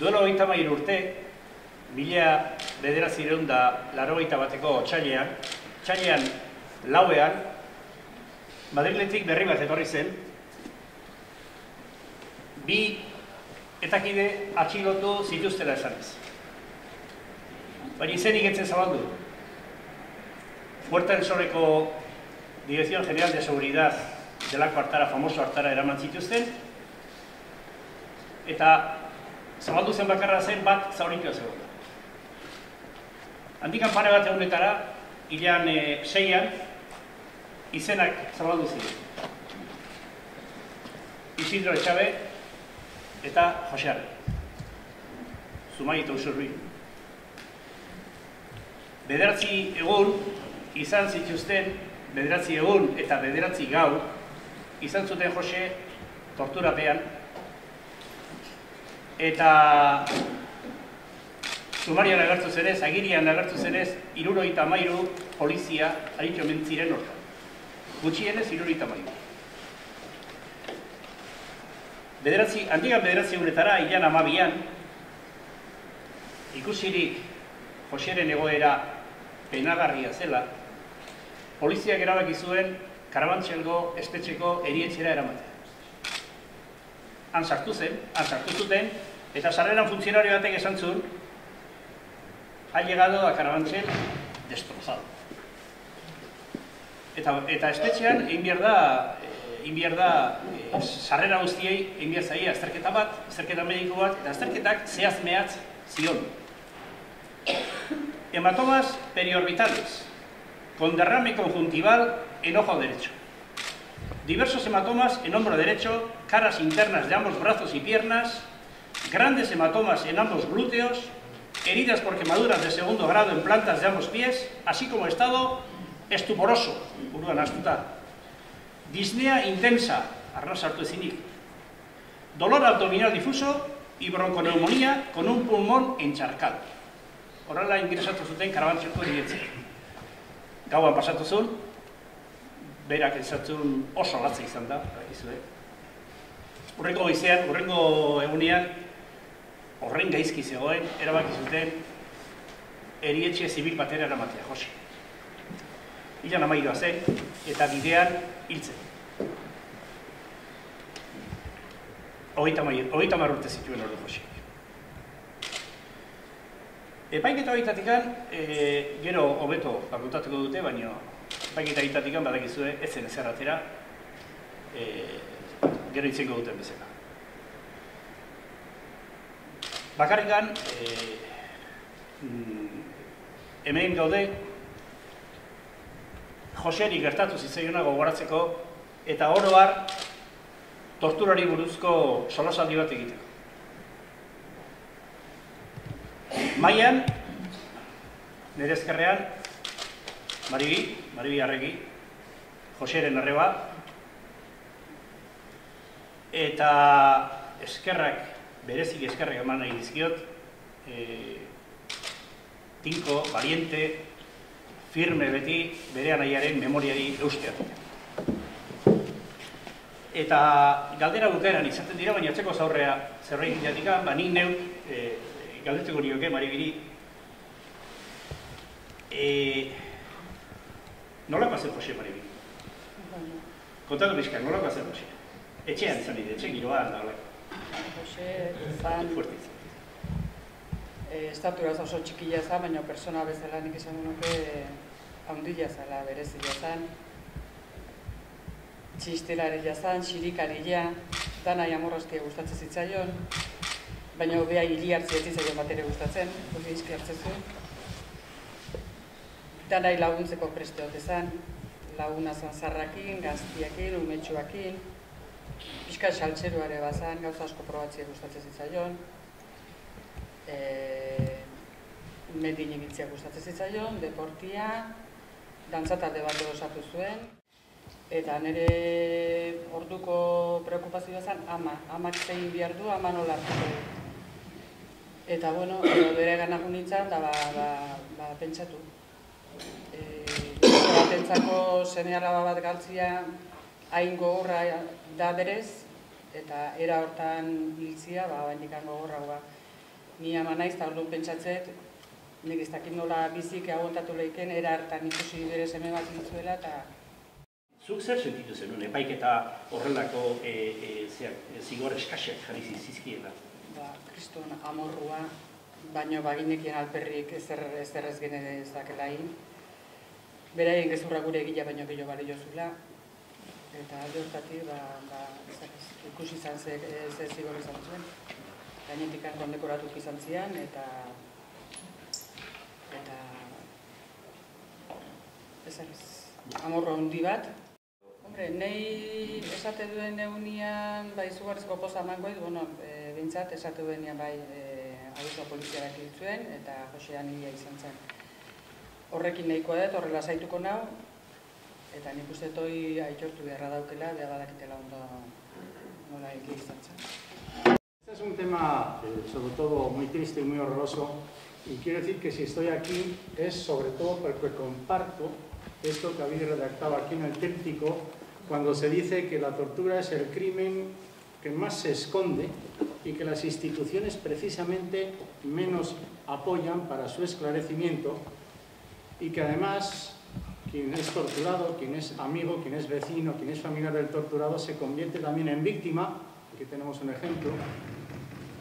Duela 33 urte, 1981ko otsailean lauean, Madriletik berri bat etorri zen, bi etakide atxilotu zituztela esanez. Baina izenik etzen zabaldu. Puerta del Soleko Dirección General de Seguridad delako hartara, famoso hartara eraman zituzten, eta zabaldu zen bakarra zen bat zauritua zegoen. Handikan pare bat egunetara, hilean 6an, izenak zabaldu ziren. Isidro Etxabe eta Jose Arre. Zumai eta Usurbil. 9 egun izan zituzten, 9 egun eta 9 gau, izan zuten Jose torturapean, eta sumarian agertu zenez, agirian agertu zenez, 73 polizia aritxo omen ziren hortan. Gutxienez 73. Handikan 9 egunetara, hilean 12an, ikusirik Joseren egoera penagarria zela, poliziak erabaki zuen Karabantxelgo espetxeko erietxera eramatea. Han sartu zuten, eta sarreran funtzionario batek esan zuen, ha llegado a Carabanchel destrozado. Eta espetxean, egin behar da, sarrera guztiei, egin behar zaia azterketa bat, azterketa mediko bat, eta azterketak zehaz mehatz zion. Hematomas periorbitales, con derrame conjuntival en ojo derecho. Diversos hematomas en hombro derecho, caras internas de ambos brazos y piernas, grandes hematomas en ambos glúteos, heridas por quemaduras de 2º grado en plantas de ambos pies, así como estado estuporoso, buruan astuta. Disnea intensa, arnas sartu ezinik. Dolor abdominal difuso y bronconeumonía con un pulmón encharcado. Horrela ingresatu zuten Karabantxelko erietxera. Gauan pasatu zuen, berak esatzen oso latza izan da, dakizue. Hurrengo goizean, hurrengo egunean, horren gaizki zegoen, erabaki zuten erietxe zibil batera eramatea, Jose. Hilan 13 zen, eta bidean hiltzen. 30 urte zituen ordu Jose. Epaiketa horietatikan, gero hobeto kontatuko dute, baina epaiketa horietatikan badakizue ez zen ezer atera, gero itzengo duten bezala. Bakarrikan, hemen gaude, Joseri gertatu zitzaiona gogoratzeko, eta oro har, torturari buruzko solasaldi bat egiteko. Maian, nire ezkerrean, Maribi Arregi, Joseren arreba, eta eskerrak, berezik eskerrak eman nahi dizkiot, tinko, valiente, firme beti, bere anaiaren memoriari eusteat. Eta galdera bukaeran izaten dira, baina atzeko zaurrea zerbait jatika, nik neuk, galdetuko nioke, Maribiri, nolako zen Jose Maribi? Kontatu bizkak, nolako zen Jose? Etxean izan dide, etxe giroan da, hola. Jose zan, estaturaz oso txikila zan, baina persona bezala nik izan nuke haundila zala, berezila zan. Txistelarila zan, xirikaria, danai amorrozkia gustatzen zitzaion, baina hobea hiri hartzea zitzaion bat ere gustatzen, hori izki hartzen zuen. Danai laguntzeko presteote zan, laguna zan zarrakin, gaztiakin, umetxuakin, pixka saltzeruare bazan, gauza asko probatzea gustatzen zitzaion, medin egitzea gustatzen zitzaion, deportia, dantzatalde bat osatu zuen, eta nire orduko preokupazioa zen amak zein behar du, ama nola hartuko du. Eta, bueno, bere ganak nintzen, da pentsatu. Batentzako seme-alaba bat galtzia hain gogorra da berez, eta era hortan hiltzia, baindikan gogorra. Ni ama naiz, eta orduan pentsatzet, nik ez dakit nola bizik agontatu lehiken, era hartan ikusi bere seme bat ditzuela, eta... Zuk zer sentitu zenuen, epaiketa horrelako zigor eskaxak jarri zizkiela? Kriston amorrua, baino baginekien alperrik ezer ez genezakela egin. Beraien gezurra gure egila baino gehiago balio zula. Eta alde hortatik, ikusi izan ze zigor izan zuen. Gainetik kondekoratuk izan zian, eta amorro handi bat. Hombre, nahi esate duen egunean, izugarrizko poza emangoet, bintzat esate duenean abiso poliziarak zuen, eta Josean hilia izan zen. Horrekin nahikoa dut, horrela zaituko nau, eta nik uste toi aitortu beharra daukela, badakitela ondo nola egia izan zen. Este es un tema, sobre todo, muy triste y muy horroroso, y quiero decir que si estoy aquí es sobre todo porque comparto esto que habéis redactado aquí en el tríptico, cuando se dice que la tortura es el crimen que más se esconde y que las instituciones precisamente menos apoyan para su esclarecimiento, y que además quien es torturado, quien es amigo, quien es vecino, quien es familiar del torturado se convierte también en víctima. Aquí tenemos un ejemplo,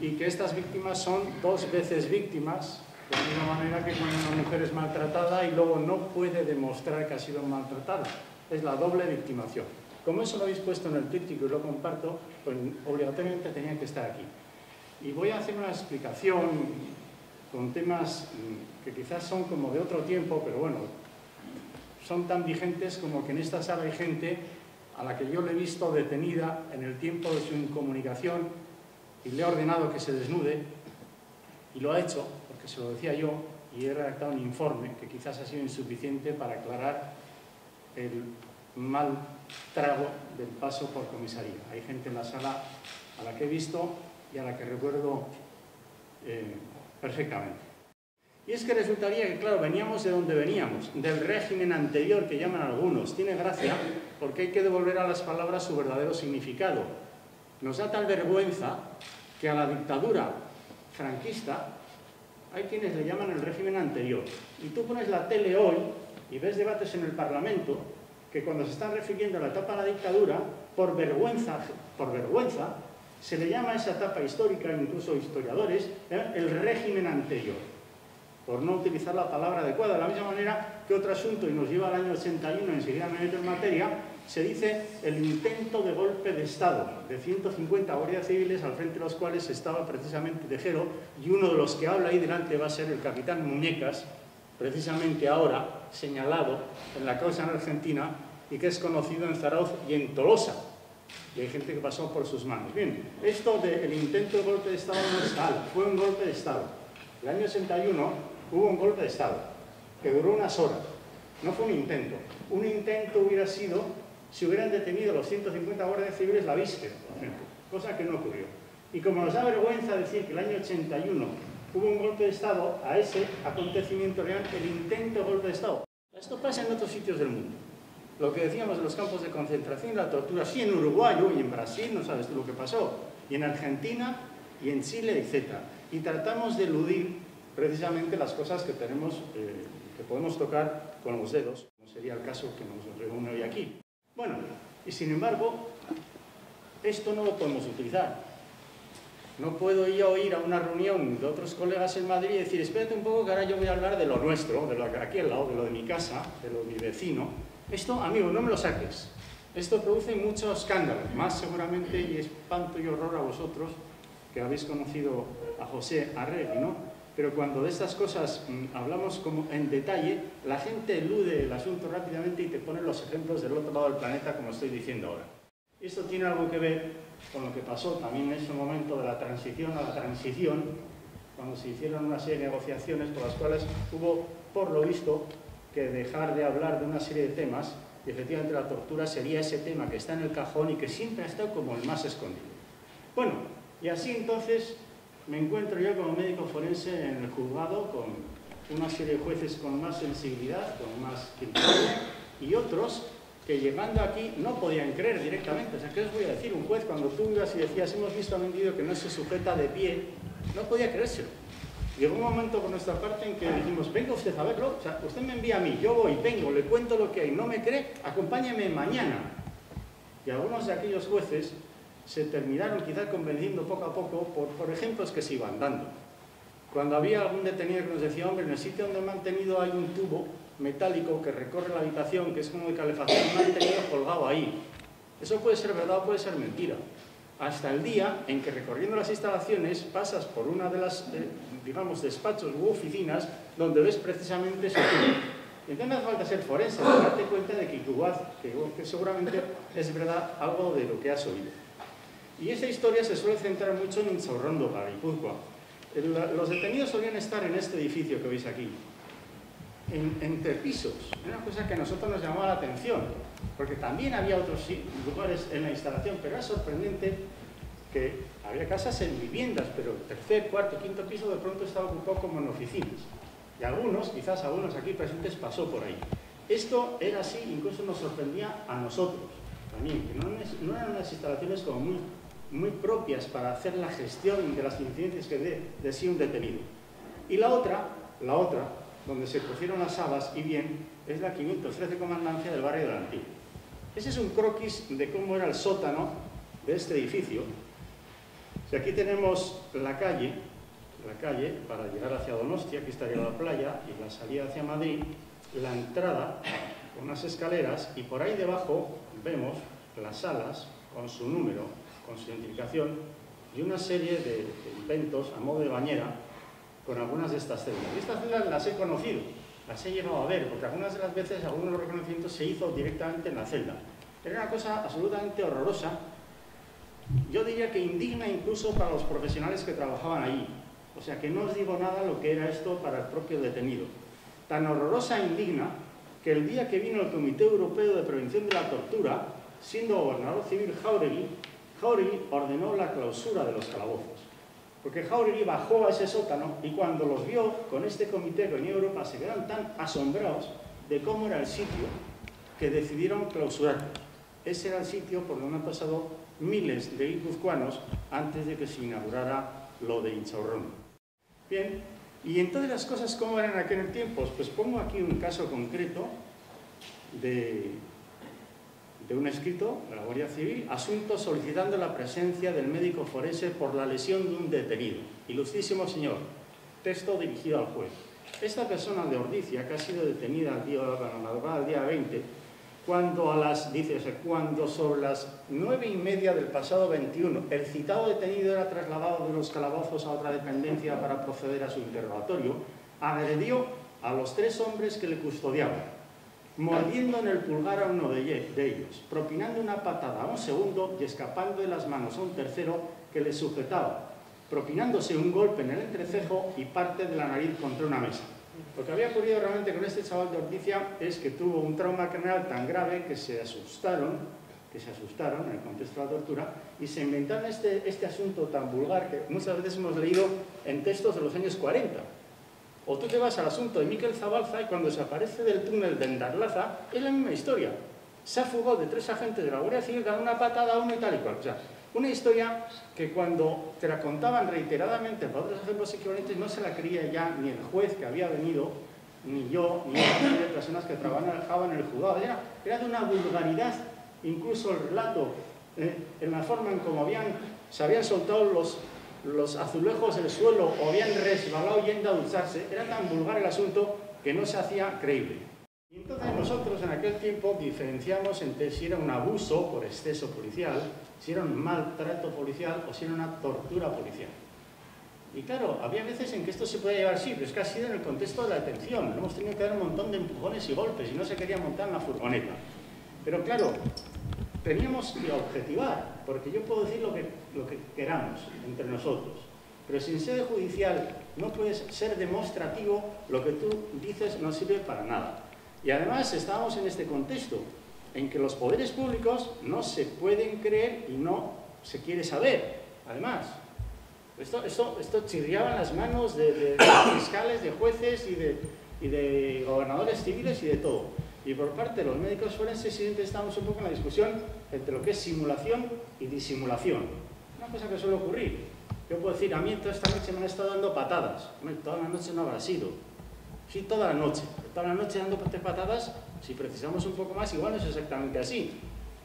y que estas víctimas son 2 veces víctimas, de la misma manera que cuando una mujer es maltratada y luego no puede demostrar que ha sido maltratada. Es la doble victimación. Como eso lo habéis puesto en el tríptico y lo comparto, pues obligatoriamente tenía que estar aquí. Y voy a hacer una explicación con temas que quizás son como de otro tiempo, pero bueno, son tan vigentes como que en esta sala hay gente a la que yo le he visto detenida en el tiempo de su incomunicación y le he ordenado que se desnude, y lo ha hecho, porque se lo decía yo, y he redactado un informe que quizás ha sido insuficiente para aclarar el mal trago del paso por comisaría. Hay gente en la sala a la que he visto y a la que recuerdo perfectamente. Y es que resultaría que, claro, veníamos de donde veníamos, del régimen anterior que llaman algunos. Tiene gracia porque hay que devolver a las palabras su verdadero significado. Nos da tal vergüenza que a la dictadura franquista hay quienes le llaman el régimen anterior. Y tú pones la tele hoy y ves debates en el Parlamento que cuando se están refiriendo a la etapa de la dictadura, por vergüenza, se le llama a esa etapa histórica, incluso historiadores, el régimen anterior, por no utilizar la palabra adecuada. De la misma manera que otro asunto, y nos lleva al año 81, enseguida me meto en materia, se dice el intento de golpe de Estado de 150 guardias civiles, al frente de los cuales estaba precisamente Tejero, y uno de los que habla ahí delante va a ser el capitán Muñecas, precisamente ahora señalado en la causa en Argentina, y que es conocido en Zarauz y en Tolosa. Y hay gente que pasó por sus manos. Bien, esto del intento de golpe de Estado no es tal, fue un golpe de Estado. El año 81 hubo un golpe de Estado que duró unas horas. No fue un intento. Un intento hubiera sido si hubieran detenido los 150 guardias civiles la víspera, por ejemplo, cosa que no ocurrió. Y como nos da vergüenza decir que el año 81 hubo un golpe de Estado, a ese acontecimiento le llaman el intento de golpe de Estado. Esto pasa en otros sitios del mundo. Lo que decíamos de los campos de concentración y la tortura, sí, en Uruguay y en Brasil, no sabes tú lo que pasó, y en Argentina y en Chile, etc. Y tratamos de eludir precisamente las cosas que tenemos, que podemos tocar con los dedos, como sería el caso que nos reúne hoy aquí. Bueno, y sin embargo, esto no lo podemos utilizar. No puedo yo ir a una reunión de otros colegas en Madrid y decir, espérate un poco que ahora yo voy a hablar de lo nuestro, de lo que aquí al lado, de lo de mi casa, de lo de mi vecino. Esto, amigo, no me lo saques. Esto produce mucho escándalo, más seguramente, y espanto y horror a vosotros, que habéis conocido a José Arregui, ¿no? Pero cuando de estas cosas hablamos como en detalle, la gente elude el asunto rápidamente y te pone los ejemplos del otro lado del planeta, como estoy diciendo ahora. Esto tiene algo que ver con lo que pasó también en ese momento de la transición a la transición, cuando se hicieron una serie de negociaciones por las cuales hubo, por lo visto, que dejar de hablar de una serie de temas, y efectivamente la tortura sería ese tema que está en el cajón y que siempre ha estado como el más escondido. Bueno, y así entonces me encuentro yo como médico forense en el juzgado con una serie de jueces con más sensibilidad, con más criterio, y otros que llegando aquí no podían creer directamente. O sea, ¿qué os voy a decir? Un juez, cuando tú ibas y decías, hemos visto a un individuo que no se sujeta de pie, no podía creérselo. Llegó un momento por nuestra parte en que dijimos, venga usted a verlo, o sea, usted me envía a mí, yo voy, vengo, le cuento lo que hay, no me cree, acompáñeme mañana. Y algunos de aquellos jueces se terminaron quizás convenciendo poco a poco por ejemplos que se iban dando. Cuando había algún detenido que nos decía, hombre, en el sitio donde me han tenido hay un tubo metálico que recorre la habitación, que es como de calefacción, me han tenido colgado ahí. Eso puede ser verdad o puede ser mentira. Hasta el día en que recorriendo las instalaciones pasas por una de las, digamos, despachos u oficinas donde ves precisamente ese tubo. Y entonces no hace falta ser forense para darte cuenta de que seguramente es verdad algo de lo que has oído. Y esa historia se suele centrar mucho en Intxaurrondo, para Guipúzcoa. Los detenidos solían estar en este edificio que veis aquí, entre pisos. Una cosa que a nosotros nos llamaba la atención, porque también había otros lugares en la instalación, pero era sorprendente que había casas en viviendas, pero el tercer, cuarto, quinto piso de pronto estaba ocupado como en oficinas. Y algunos, quizás algunos aquí presentes, pasó por ahí. Esto era así, incluso nos sorprendía a nosotros también, que no eran unas instalaciones como muy propias para hacer la gestión de las incidencias que de sí un detenido. Y la otra, donde se pusieron las habas, y bien, es la 513 Comandancia del barrio del Antiguo. Ese es un croquis de cómo era el sótano de este edificio. Si aquí tenemos la calle para llegar hacia Donostia, aquí estaría la playa, y la salida hacia Madrid, la entrada con unas escaleras, y por ahí debajo vemos las salas con su número, con su identificación, y una serie de inventos a modo de bañera con algunas de estas celdas. Y estas celdas las he conocido, las he llegado a ver, porque algunas de las veces algunos de los reconocimientos se hizo directamente en la celda. Era una cosa absolutamente horrorosa, yo diría que indigna incluso para los profesionales que trabajaban ahí. O sea, que no os digo nada lo que era esto para el propio detenido. Tan horrorosa e indigna que el día que vino el Comité Europeo de Prevención de la Tortura, siendo gobernador civil Jáuregui ordenó la clausura de los calabozos. Porque Jáuregui bajó a ese sótano y cuando los vio con este comité que venía de Europa se quedaron tan asombrados de cómo era el sitio que decidieron clausurarlo. Ese era el sitio por donde han pasado miles de guipuzcoanos antes de que se inaugurara lo de Intxaurrondo. Bien, y entonces las cosas ¿cómo eran en aquel tiempo? Pues pongo aquí un caso concreto de un escrito de la Guardia Civil, asunto solicitando la presencia del médico forense por la lesión de un detenido. Ilustrísimo señor, texto dirigido al juez. Esta persona de Ordizia, que ha sido detenida la madrugada del día 20, cuando sobre las 9:30 del pasado 21 el citado detenido era trasladado de los calabozos a otra dependencia para proceder a su interrogatorio, agredió a los 3 hombres que le custodiaban, mordiendo en el pulgar a uno de ellos, propinando una patada a un segundo y escapando de las manos a un tercero que le sujetaba, propinándose un golpe en el entrecejo y parte de la nariz contra una mesa. Lo que había ocurrido realmente con este chaval de Ordizia es que tuvo un trauma craneal tan grave que se asustaron en el contexto de la tortura y se inventaron este asunto tan vulgar que muchas veces hemos leído en textos de los años 40. O tú te vas al asunto de Miquel Zabalza y cuando se aparece del túnel de Endarlaza es la misma historia. Se ha fugado de 3 agentes de la Guardia Civil, dando una patada a uno y tal y cual. O sea, una historia que cuando te la contaban reiteradamente por otros ejemplos equivalentes no se la creía ya ni el juez que había venido, ni yo, ni otras personas que trabajaban en el juzgado. Era de una vulgaridad, incluso el relato, en la forma en cómo se habían soltado los azulejos del suelo o habían resbalado yendo a ducharse. Era tan vulgar el asunto que no se hacía creíble. Y entonces nosotros en aquel tiempo diferenciamos entre si era un abuso por exceso policial, si era un maltrato policial o si era una tortura policial. Y claro, había veces en que esto se podía llevar así, pero es que ha sido en el contexto de la detención. Hemos tenido que dar un montón de empujones y golpes y no se quería montar en la furgoneta. Pero claro, teníamos que objetivar, porque yo puedo decir lo que queramos entre nosotros, pero sin sede judicial no puedes ser demostrativo, lo que tú dices no sirve para nada. Y además estábamos en este contexto en que los poderes públicos no se pueden creer y no se quiere saber. Además, esto chirriaba en las manos de fiscales, de jueces y de gobernadores civiles y de todo. Y por parte de los médicos forenses siempre estamos un poco en la discusión entre lo que es simulación y disimulación. Una cosa que suele ocurrir. Yo puedo decir, a mí toda esta noche me han estado dando patadas. Hombre, toda la noche no habrá sido. Sí, toda la noche. Pero toda la noche dando patadas, si precisamos un poco más, igual no es exactamente así.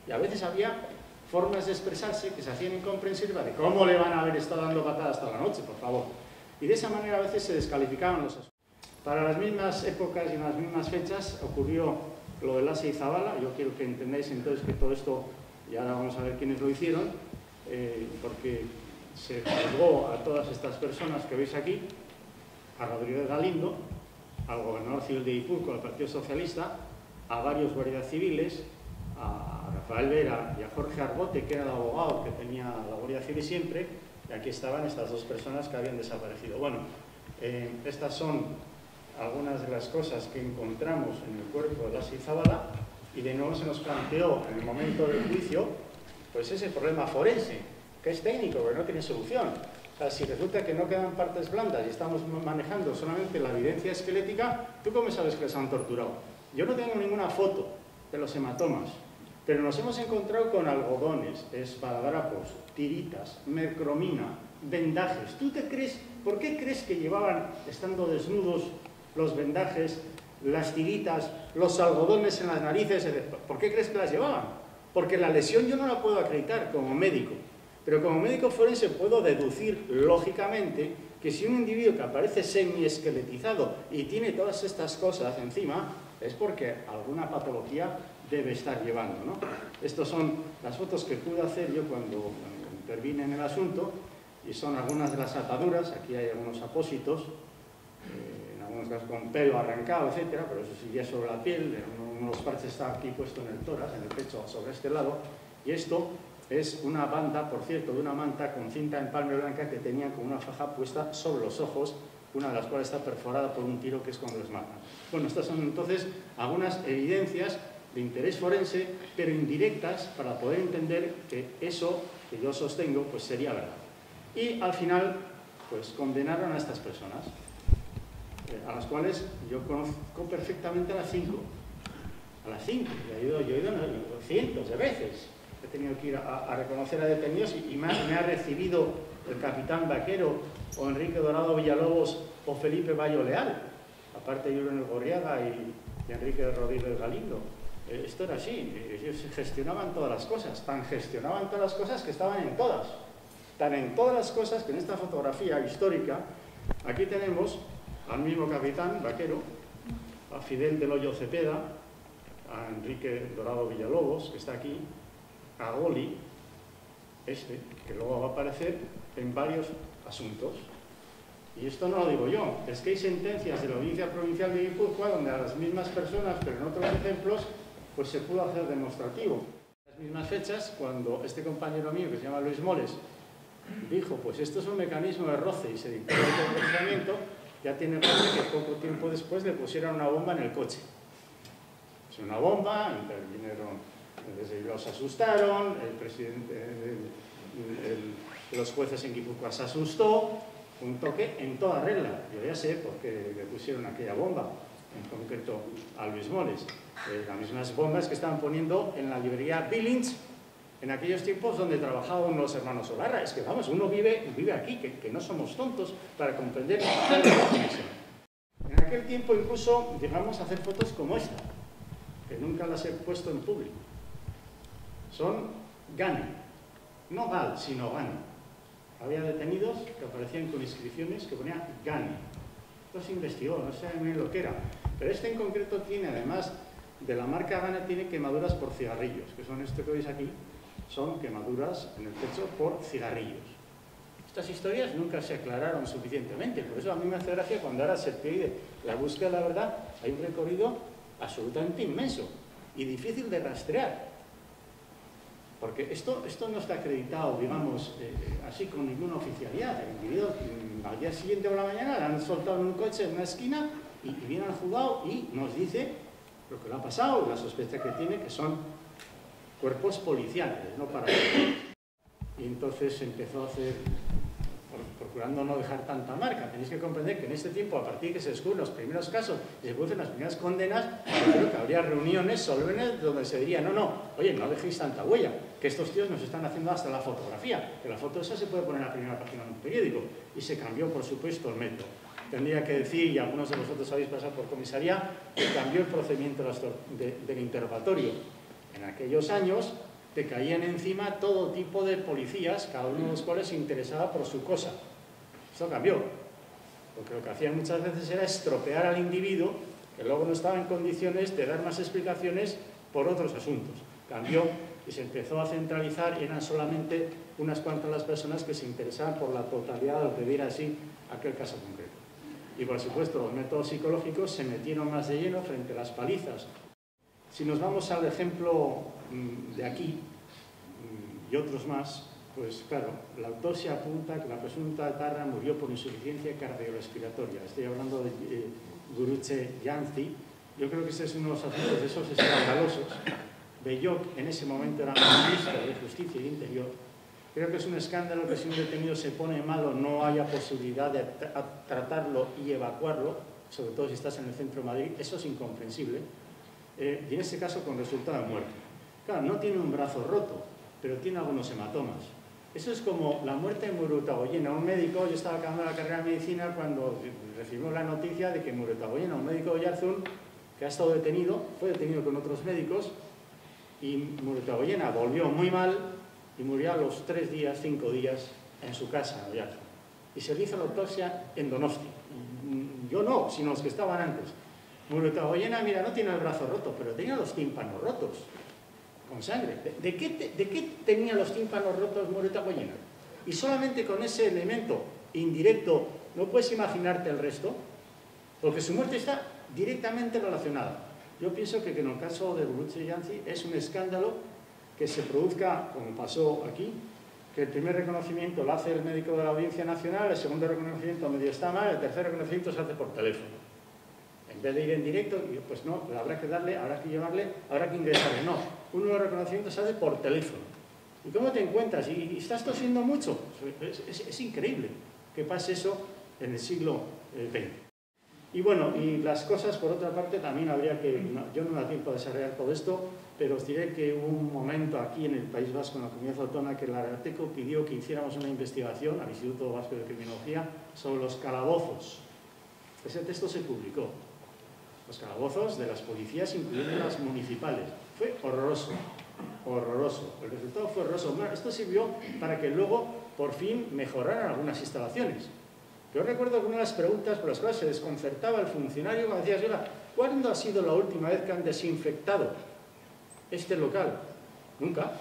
Y a veces había formas de expresarse que se hacían incomprensivas de cómo le van a haber estado dando patadas toda la noche, por favor. Y de esa manera a veces se descalificaban los asuntos. Para las mismas épocas y en las mismas fechas ocurrió lo de Lasa y Zabala. Yo quiero que entendáis entonces que todo esto, y ahora vamos a ver quiénes lo hicieron, porque se juzgó a todas estas personas que veis aquí, a Rodríguez Galindo, al gobernador civil de Guipúzcoa, al Partido Socialista, a varios guardias civiles, a Rafael Vera y a Jorge Argote, que era el abogado que tenía la Guardia Civil siempre, y aquí estaban estas dos personas que habían desaparecido. Bueno, estas son algunas de las cosas que encontramos en el cuerpo de Lasa y Zabala, y de nuevo se nos planteó en el momento del juicio pues ese problema forense, que es técnico, que no tiene solución. O sea, si resulta que no quedan partes blandas y estamos manejando solamente la evidencia esquelética, ¿tú cómo sabes que les han torturado? Yo no tengo ninguna foto de los hematomas, pero nos hemos encontrado con algodones, esparadrapos, tiritas, mercromina, vendajes. ¿Tú te crees, por qué crees que llevaban, estando desnudos, los vendajes, las tiritas, los algodones en las narices? ¿Por qué crees que las llevaban? Porque la lesión yo no la puedo acreditar como médico, pero como médico forense puedo deducir lógicamente que si un individuo que aparece semi-esqueletizado y tiene todas estas cosas encima, es porque alguna patología debe estar llevando, ¿no? Estas son las fotos que pude hacer yo cuando intervine en el asunto, y son algunas de las ataduras. Aquí hay algunos apósitos, en algunos casos con pelo arrancado, etcétera, pero eso sí ya es sobre la piel. Uno de los parches está aquí puesto en el tórax, en el pecho, sobre este lado, y esto es una banda, por cierto, de una manta con cinta empalme blanca que tenían con una faja puesta sobre los ojos, una de las cuales está perforada por un tiro, que es cuando les matan. Bueno, estas son entonces algunas evidencias de interés forense, pero indirectas, para poder entender que eso que yo sostengo pues sería verdad. Y al final pues condenaron a estas personas, a las cuales yo conozco perfectamente a las 5. A las 5, yo he ido cientos de veces. He tenido que ir a reconocer a detenidos y me ha recibido el capitán Vaquero o Enrique Dorado Villalobos o Felipe Bayo Leal. Aparte yo en el Gorriaga y Enrique Rodríguez Galindo. Esto era así, ellos gestionaban todas las cosas, tan gestionaban todas las cosas que estaban en todas. Tan en todas las cosas que en esta fotografía histórica, aquí tenemos al mismo capitán Vaquero, a Fidel del Hoyo Cepeda, a Enrique Dorado Villalobos, que está aquí, a Goli, que luego va a aparecer en varios asuntos. Y esto no lo digo yo, es que hay sentencias de la Audiencia Provincial de Guipúzcoa donde a las mismas personas, pero en otros ejemplos, pues se pudo hacer demostrativo. En las mismas fechas, cuando este compañero mío, que se llama Luis Moles, dijo, pues esto es un mecanismo de roce y se dictó el procesamiento, ya tiene gracia que poco tiempo después le pusieron una bomba en el coche. Es una bomba, intervinieron, los asustaron, el presidente, los jueces en Guipúzcoa se asustó, un toque en toda regla. Yo ya sé por qué le pusieron aquella bomba, en concreto a Luis Moles. Las mismas bombas que estaban poniendo en la librería Billings en aquellos tiempos donde trabajaban los hermanos Olarra. Es que vamos, uno vive aquí, que no somos tontos para comprender la conexión. En aquel tiempo incluso llegamos a hacer fotos como esta, que nunca las he puesto en público. Son Gani, no Gal, sino Gani. Había detenidos que aparecían con inscripciones que ponían Gani. Esto se investigó, no sé muy bien lo que era. Pero este en concreto tiene, además de la marca Gani, tiene quemaduras por cigarrillos, que son esto que veis aquí, son quemaduras en el pecho por cigarrillos. Estas historias nunca se aclararon suficientemente, por eso a mí me hace gracia cuando ahora se pide la búsqueda de la verdad. Hay un recorrido absolutamente inmenso y difícil de rastrear. Porque esto no está acreditado, digamos, así con ninguna oficialidad. El individuo al día siguiente por la mañana le han soltado en un coche en una esquina y viene al juzgado y nos dice lo que le ha pasado, la sospecha que tiene, que son cuerpos policiales, no para. Y entonces empezó a hacer, procurando no dejar tanta marca. Tenéis que comprender que en este tiempo, a partir de que se descubren los primeros casos y se producen las primeras condenas, creo que habría reuniones solemnes donde se diría, no, oye, no dejéis tanta huella, que estos tíos nos están haciendo hasta la fotografía, que la foto esa se puede poner en la primera página de un periódico. Y se cambió, por supuesto, el método. Tendría que decir, y algunos de vosotros habéis pasado por comisaría, que cambió el procedimiento del interrogatorio. En aquellos años te caían encima todo tipo de policías, cada uno de los cuales se interesaba por su cosa. Esto cambió, porque lo que hacían muchas veces era estropear al individuo, que luego no estaba en condiciones de dar más explicaciones por otros asuntos. Cambió y se empezó a centralizar y eran solamente unas cuantas las personas que se interesaban por la totalidad de lo que diera así aquel caso concreto. Y por supuesto los métodos psicológicos se metieron más de lleno frente a las palizas. Si nos vamos al ejemplo de aquí y otros más, pues claro, la autopsia apunta que la presunta etarra murió por insuficiencia cardiorrespiratoria. Estoy hablando de Gurutze Yanzi. Yo creo que ese es uno de los asuntos de esos escandalosos. Belloc en ese momento era ministro de Justicia y Interior. Creo que es un escándalo que si un detenido se pone malo no haya posibilidad de tratarlo y evacuarlo, sobre todo si estás en el centro de Madrid. Eso es incomprensible. Y en este caso con resultado de muerte. Claro, no tiene un brazo roto, pero tiene algunos hematomas. Eso es como la muerte de Murutagoyena. Un médico, yo estaba acabando la carrera de medicina cuando recibimos la noticia de que Murutagoyena, un médico de Oyarzún, que ha estado detenido, fue detenido con otros médicos, y Murutagoyena volvió muy mal y murió a los 3 días, 5 días en su casa en Oyarzún. Y se le hizo la autopsia en Donosti. Yo no, sino los que estaban antes. Murutagoyena, mira, no tiene el brazo roto, pero tenía los tímpanos rotos, con sangre. ¿De qué tenía los tímpanos rotos Murutagoyena? Y solamente con ese elemento indirecto, ¿no puedes imaginarte el resto? Porque su muerte está directamente relacionada. Yo pienso que en el caso de Gurutze Yanzi es un escándalo que se produzca, como pasó aquí, que el primer reconocimiento lo hace el médico de la Audiencia Nacional, el segundo reconocimiento medio está mal, el tercer reconocimiento se hace por teléfono. En vez de ir en directo, pues no, habrá que darle, habrá que llevarle, habrá que ingresarle. No, un nuevo reconocimiento se hace por teléfono. ¿Y cómo te encuentras? ¿Y estás tosiendo mucho? Es increíble que pase eso en el siglo XX. Y bueno, y las cosas, por otra parte, también habría que... yo no me da tiempo a desarrollar todo esto, pero os diré que hubo un momento aquí en el País Vasco, en la Comunidad Autónoma, que el Ararteko pidió que hiciéramos una investigación al Instituto Vasco de Criminología sobre los calabozos. Ese texto se publicó. Los calabozos de las policías, incluyendo las municipales. Fue horroroso, horroroso. El resultado fue horroroso. Bueno, esto sirvió para que luego, por fin, mejoraran algunas instalaciones. Yo recuerdo que una de las preguntas por las cuales se desconcertaba el funcionario cuando decía, señora, ¿cuándo ha sido la última vez que han desinfectado este local? Nunca.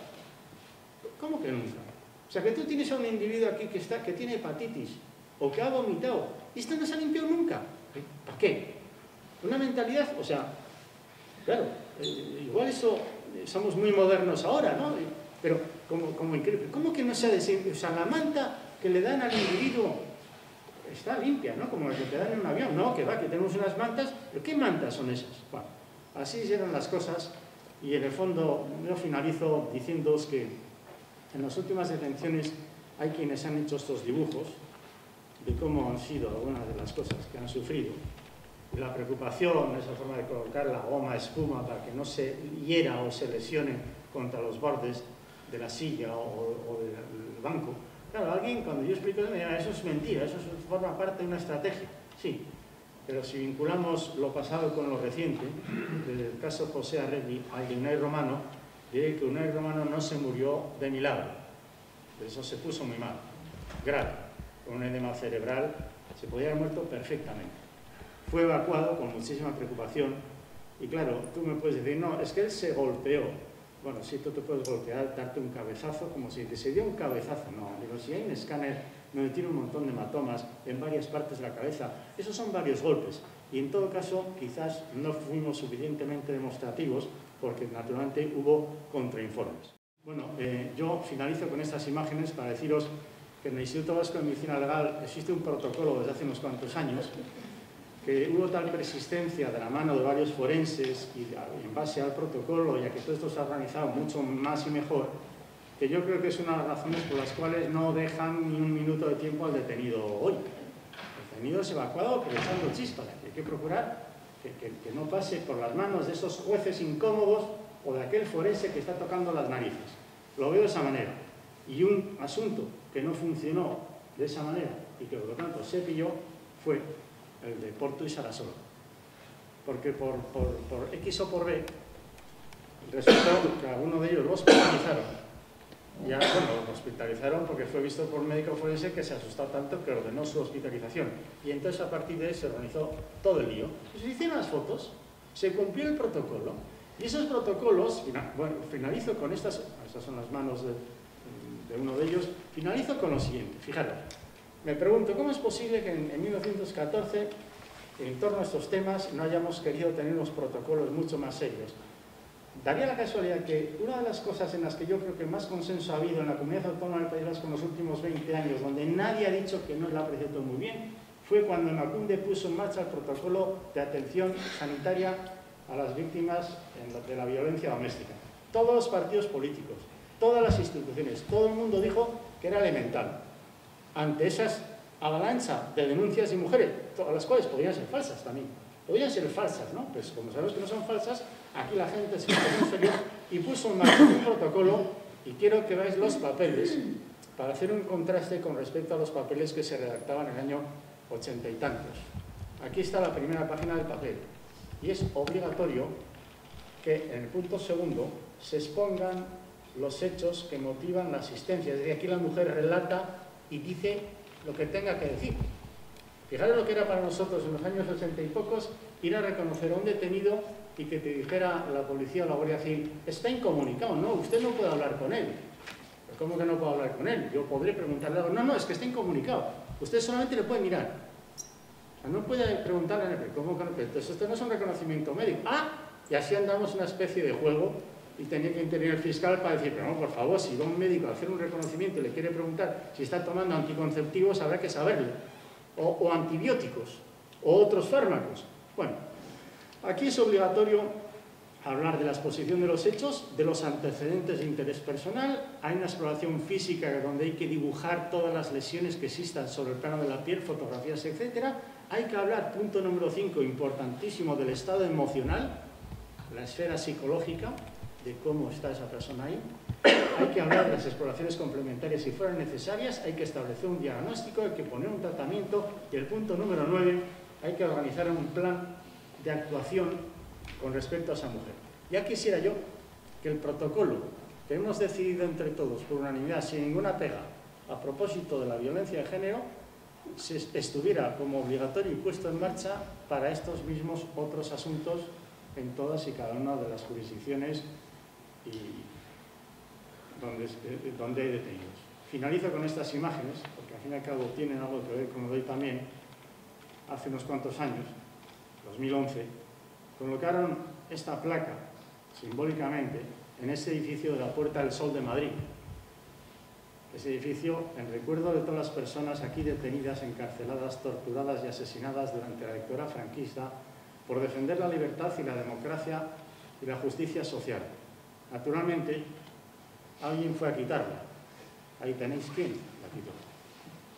¿Cómo que nunca? O sea, que tú tienes a un individuo aquí que tiene hepatitis o que ha vomitado y esto no se ha limpiado nunca. ¿Para qué? Una mentalidad, o sea, claro, igual eso, somos muy modernos ahora, ¿no? Pero como increíble. ¿Cómo que no se ha desinfectado? O sea, la manta que le dan al individuo está limpia, ¿no? Como la que te dan en un avión. No, que va, que tenemos unas mantas. ¿Pero qué mantas son esas? Bueno, así eran las cosas. Y en el fondo, yo finalizo diciéndoos que en las últimas detenciones hay quienes han hecho estos dibujos de cómo han sido algunas de las cosas que han sufrido. Y la preocupación, esa forma de colocar la goma espuma para que no se hiera o se lesione contra los bordes de la silla o del banco. Claro, alguien cuando yo explico eso me dice, eso es mentira, eso forma parte de una estrategia. Sí, pero si vinculamos lo pasado con lo reciente, desde el caso José Arregui al de Unai Romano, diré que Unai Romano no se murió de milagro. Eso se puso muy mal, grave, con un edema cerebral, se podía haber muerto perfectamente. Fue evacuado con muchísima preocupación y claro, tú me puedes decir, no, es que él se golpeó. Bueno, sí, tú te puedes golpear, darte un cabezazo, como si se dio un cabezazo. No, digo, si hay un escáner donde tiene un montón de hematomas en varias partes de la cabeza, esos son varios golpes. Y en todo caso, quizás no fuimos suficientemente demostrativos porque naturalmente hubo contrainformes. Bueno, yo finalizo con estas imágenes para deciros que en el Instituto Vasco de Medicina Legal existe un protocolo desde hace unos cuantos años que hubo tal persistencia de la mano de varios forenses y en base al protocolo, ya que todo esto se ha organizado mucho más y mejor, que yo creo que es una de las razones por las cuales no dejan ni un minuto de tiempo al detenido hoy. El detenido es evacuado pero echando chispas. Hay que procurar que no pase por las manos de esos jueces incómodos o de aquel forense que está tocando las narices. Lo veo de esa manera. Y un asunto que no funcionó de esa manera y que por lo tanto se pilló fue el de Porto y Sarasola. Porque por X o por B resultó que alguno de ellos lo hospitalizaron. Ya, bueno, lo hospitalizaron porque fue visto por un médico forense que se asustó tanto que ordenó su hospitalización. Y entonces a partir de ahí se organizó todo el lío. Se hicieron las fotos, se cumplió el protocolo, y esos protocolos, bueno, finalizo con estas son las manos de uno de ellos, finalizo con lo siguiente. Fijaros, me pregunto, ¿cómo es posible que en 1914, en torno a estos temas, no hayamos querido tener unos protocolos mucho más serios? Daría la casualidad que una de las cosas en las que yo creo que más consenso ha habido en la Comunidad Autónoma del País Vasco en los últimos 20 años, donde nadie ha dicho que no lo ha apreciado muy bien, fue cuando Emakunde puso en marcha el protocolo de atención sanitaria a las víctimas de la violencia doméstica. Todos los partidos políticos, todas las instituciones, todo el mundo dijo que era elemental. Ante esas avalancha de denuncias de mujeres, todas las cuales podrían ser falsas también. Podrían ser falsas, ¿no? Pues como sabemos que no son falsas, aquí la gente se puso en serio y puso en marcha un protocolo, y quiero que veáis los papeles para hacer un contraste con respecto a los papeles que se redactaban en el año 80 y tantos. Aquí está la primera página del papel, y es obligatorio que en el punto segundo se expongan los hechos que motivan la asistencia. Es decir, aquí la mujer relata y dice lo que tenga que decir. Fijaros lo que era para nosotros en los años 80 y pocos ir a reconocer a un detenido y que te dijera la policía o la Guardia Civil, está incomunicado, no, usted no puede hablar con él. ¿Pero cómo que no puedo hablar con él? Yo podré preguntarle algo, no, es que está incomunicado, usted solamente le puede mirar. O sea, no puede preguntarle, ¿cómo que no? Entonces esto no es un reconocimiento médico. Y así andamos una especie de juego, y tenía que intervenir el fiscal para decir, pero no, por favor, si va un médico a hacer un reconocimiento y le quiere preguntar si está tomando anticonceptivos, habrá que saberlo. O antibióticos, o otros fármacos. Bueno, aquí es obligatorio hablar de la exposición de los hechos, de los antecedentes de interés personal. Hay una exploración física donde hay que dibujar todas las lesiones que existan sobre el plano de la piel, fotografías, etc. Hay que hablar, punto número 5, importantísimo, del estado emocional, la esfera psicológica, de cómo está esa persona ahí. Hay que hablar de las exploraciones complementarias si fueran necesarias, hay que establecer un diagnóstico, hay que poner un tratamiento, y el punto número 9, hay que organizar un plan de actuación con respecto a esa mujer. Ya quisiera yo que el protocolo que hemos decidido entre todos por unanimidad, sin ninguna pega, a propósito de la violencia de género, estuviera como obligatorio y puesto en marcha para estos mismos otros asuntos en todas y cada una de las jurisdicciones y donde hay detenidos. Finalizo con estas imágenes, porque al fin y al cabo tienen algo que ver con lo de hoy también. Hace unos cuantos años, 2011, colocaron esta placa, simbólicamente, en ese edificio de la Puerta del Sol de Madrid. Ese edificio en recuerdo de todas las personas aquí detenidas, encarceladas, torturadas y asesinadas durante la dictadura franquista por defender la libertad y la democracia y la justicia social. Naturalmente, alguien fue a quitarla. Ahí tenéis quién la quitó.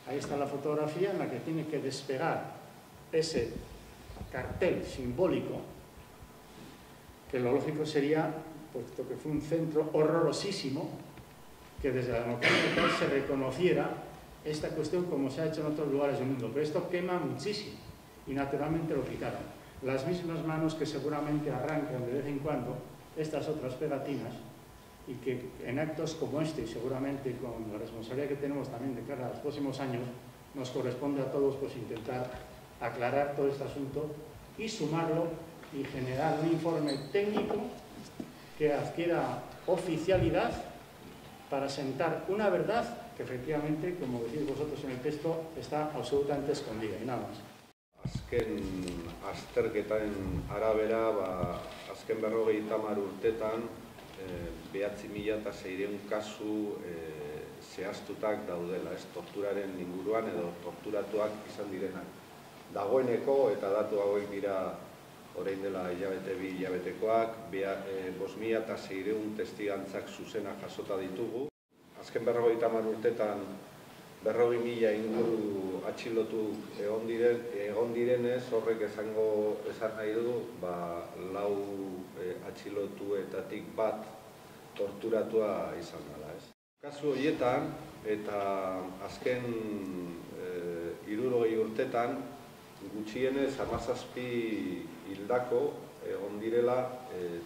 Ahí está la fotografía en la que tiene que despegar ese cartel simbólico, que lo lógico sería, puesto que fue un centro horrorosísimo, que desde la democracia se reconociera esta cuestión como se ha hecho en otros lugares del mundo. Pero esto quema muchísimo y naturalmente lo quitaron. Las mismas manos que seguramente arrancan de vez en cuando estas otras pegatinas, y que en actos como este, y seguramente con la responsabilidad que tenemos también de cara a los próximos años, nos corresponde a todos pues intentar aclarar todo este asunto y sumarlo y generar un informe técnico que adquiera oficialidad para sentar una verdad que efectivamente, como decís vosotros en el texto, está absolutamente escondida, y nada más. Azken azterketaren arabera, azken 50 urtetan 9.600 kasu zehaztutak daudela, ez torturaren inguruan edo torturatuak izan direnak. Dagoeneko, eta datu hauek dira orain dela hilabete, 2 hilabetekoak, 5.600 testigantzak zuzena jasota ditugu. azken 50 urtetan 40.000 inguru atxilotu egon direnez, horrek esan nahi du, 4 atxilotuetatik bat torturatua izan dela. Kasu horietan, eta azken 60 urtetan, gutxienez 17 hildako egon direla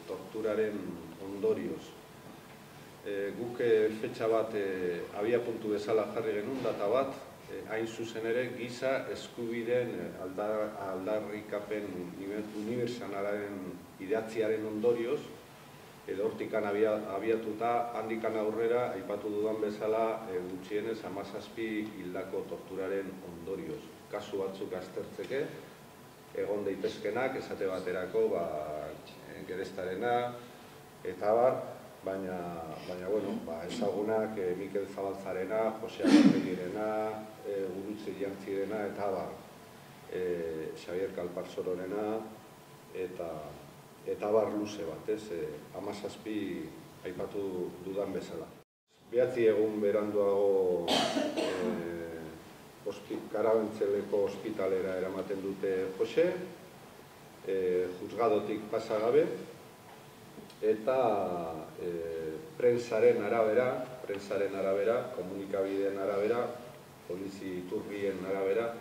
torturaren ondorioz. Guk fetxa bat abiapuntu bezala jarri genuen, data bat, hain zuzen ere giza eskubideen aldarrikapen unibertsalaren idatziaren ondorioz, edo hortikan abiatuta handikan aurrera, aipatu dudan bezala, gutxienez 17 hildako torturaren ondorioz. Kasu batzuk aztertzeke, egon daitezkenak, esate baterako, Gereztarena, eta bar, baina ezagunak Mikel Zabaltzarena, Jose Agarregirena, Gurutze Jantzirena, eta bar, Xabier Kalparsororena, eta bar luze bat, 17 aipatu dudan bezala. 9 egun beranduago Karabentzeleko ospitalera eramaten dute Jose, juzgadotik pasa gabe, eta prentsaren arabera, komunikabideen arabera, polizi iturrien arabera,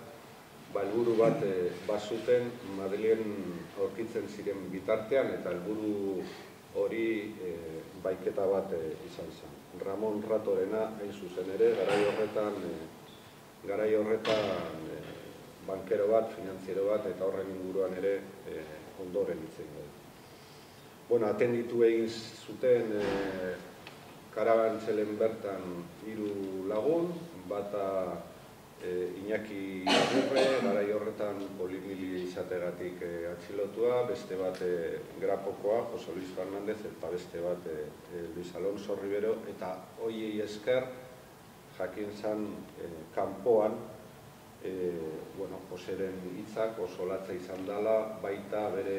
helburu bat bazuten Madrilen aurkitzen ziren bitartean, eta helburu hori baiketa bat izan zen. Ramon Ratorena, hain zuzen ere, garai horretan bankero bat, finantziero bat, eta horren inguruan ere ondoren itzen dugu. Atenditu egin zuten Karabantzelen bertan 3 lagun, bata Iñaki Agurre, garai horretan polimili izategatik atxilotua, beste bat Grapokoa, Jose Luis Fernández, eta beste bat Luis Alonso Rivero, eta hoiei esker jakin zan kanpoan, Joseren hitzak oso latza izan dela, baita bere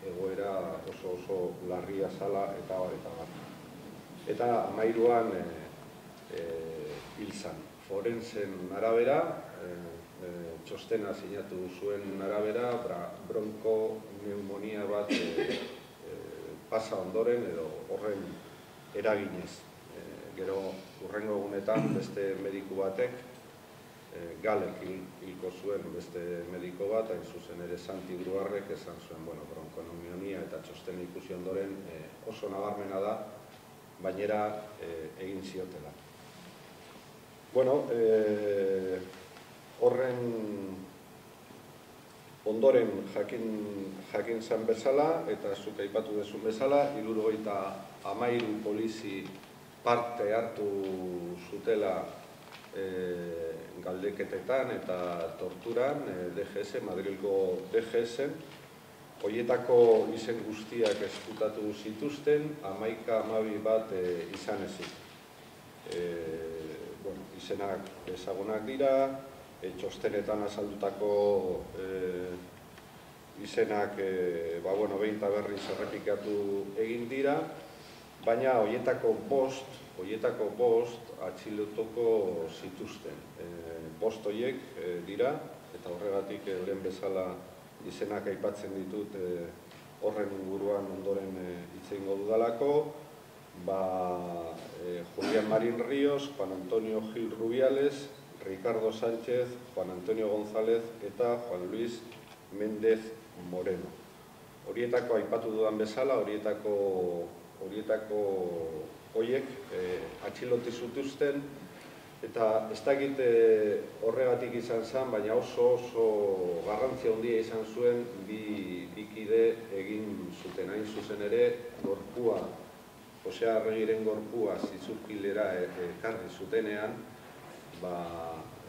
egoera oso larria zala, eta bar. Eta 13an hil zan. Forensen arabera, txostena sinatu zuen arabera, bronko pneumonia bat pasa ondoren edo horren eraginez. Gero hurrengo egunetan beste mediku batek Galek hilko zuen beste mediko bat, hain zuzen ere Santi Gruarrek esan zuen bronkonomionia eta txostena ikusi ondoren oso nabarmena da, bainera egin ziotela. Horren ondoren jakin zen bezala, eta zuk aipatu dezun bezala, 73 polizi parte hartu zutela galdeketetan eta torturan, DGS, Madrilgo DGS, horietako izen guztiak ezkutatu zituzten, 11-12 bat izan ezik. Izenak ezagunak dira, txostenetan azaldutako izenak behin eta berriz errepikatu egin dira, baina horietako bost atxilotuko zituzten. Bost horiek dira, eta horregatik lehen bezala izenak aipatzen ditut horren inguruan ondoren hitz egingo dudalako, Julián Marín Ríos, Juan Antonio Gil Rubiales, Ricardo Sánchez, Juan Antonio González eta Juan Luis Méndez Moreno. Horietako aipatu dudan bezala, horietako horiek atxiloti zituzten, eta ez dakit horregatik izan zen, baina oso garrantzia handia izan zuen bi kide egin zuten. Hain zuzen ere, gorpua, Jose Arregiren gorpua zizurkilera ekarri zutenean,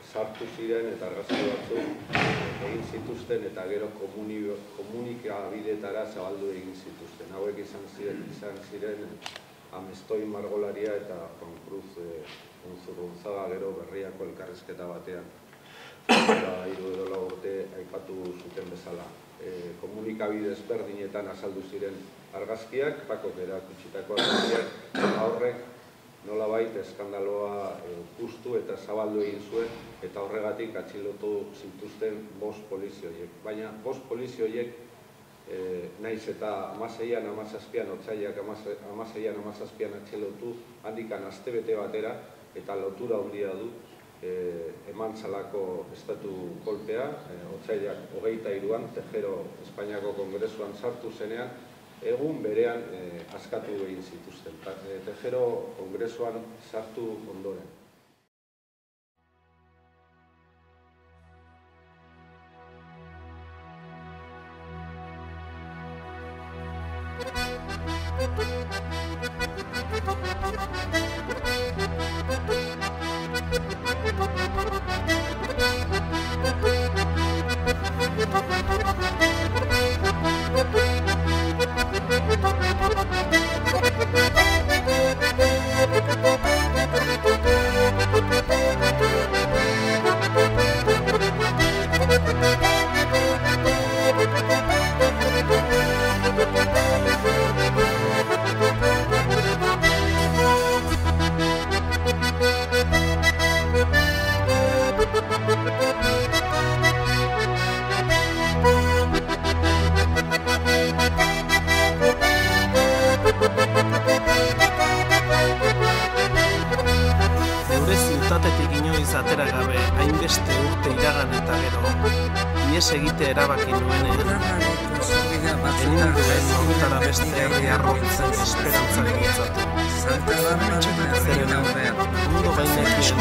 sartu ziren eta argazki batzuk egin zituzten eta gero komunikabidetara zabaldu egin zituzten. Hauek izan ziren Amestoi Margolaria eta Juan Cruz Unzurrunzaga gero Berriako elkarrizketa batean 3 urte aipatu zuten bezala. Komunikabide ezberdinetan azaldu ziren argazkiak, Pakok erakutsitako argazkiak, horrek nolabait eskandaloa puztu eta zabaldu egin zuen, eta horregatik atxilotu zituzten 5 polizio horiek. Baina 5 polizio horiek, naiz eta 16an, 17an, otsailak 16an, 17an atxilotu, handikan astebete batera, eta lotura handia du eman zalako estatu kolpea, otsailak 23an, Tejero Espainiako Kongresuan sartu zenean, egun berean askatu egin zituzten. Tejero Kongresuan sartu ondoren. Atera gabe, hainbeste urte iragan eta gero, ihes egite erabaki nuenean, egin duen horretara beste herri arrotzen esperantzak gutzatu. Zeren, mundu gainekien,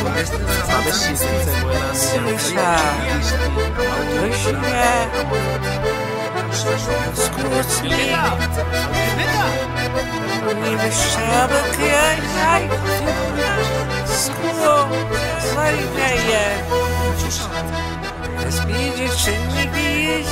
babesi zitzegoela As mídias sem me guias,